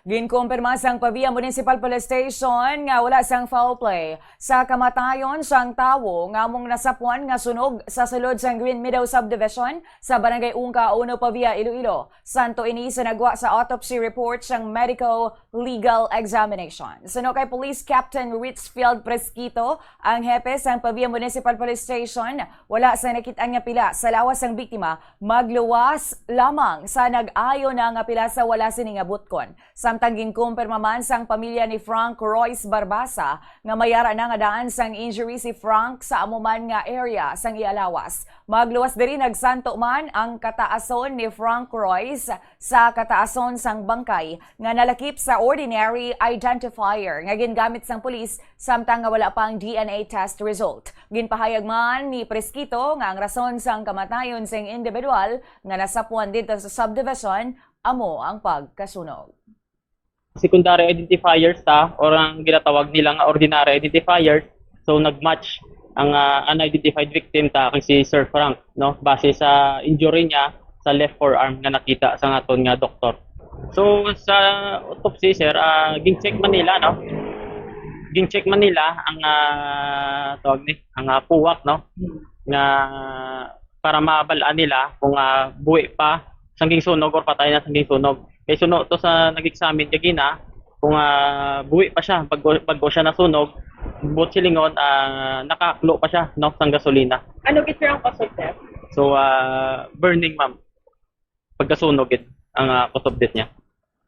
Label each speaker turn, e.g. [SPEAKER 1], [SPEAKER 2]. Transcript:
[SPEAKER 1] Ginkumpirma sang Pavia Municipal Police Station nga wala sang foul play sa kamatayon sang tawo nga mong nasapwan nga sunog sa sulod sang Green Meadow Subdivision sa Barangay Ungka, Uno, Pavia, Iloilo. Santo ini sa nagwa sa autopsy report sang medical legal examination. Suno kay Police Captain Richfield Presquito, ang hepe sang Pavia Municipal Police Station, wala sa nakitaan nga pila sa lawas sang biktima, magluwas lamang sa nag-ayo na nga pila sa wala sini nga butkon. Samtang ginkumpirma man sang pamilya ni Frank Royce Barbasa nga mayara na nga daan sang injury si Frank sa amuman nga area sang ialawas. Magluwas diri nagsanto man ang kataason ni Frank Royce sa kataason sang bangkay nga nalakip sa ordinary identifier nga gingamit sang pulis samtang nga wala pang DNA test result. Ginpahayag man ni Presquito nga ang rason sang kamatayon sang individual nga nasapwan dito sa subdivision amo ang pagkasunog.
[SPEAKER 2] Secondary identifiers or ang ginatawag nilang ordinary identifiers, so nagmatch ang unidentified victim kay si Sir Frank, no, base sa injury niya sa left forearm nga nakita sa aton nga doktor. So sa autopsy sir, gin-check man nila, no, gin-check man nila ang tawag ni ang puwak, no, nga para mabalaan nila kung buwi pa sangging sunog or patay na sangging sunog. Kay sunog to sa nag-examine kagina kung buwi pa siya bago siya nasunog, buot silingon nakaklo pa siya, no, sang gasolina.
[SPEAKER 3] Ano gid ang cause of death?
[SPEAKER 2] So burning ma'am. Pagkasunog ang cause of death niya.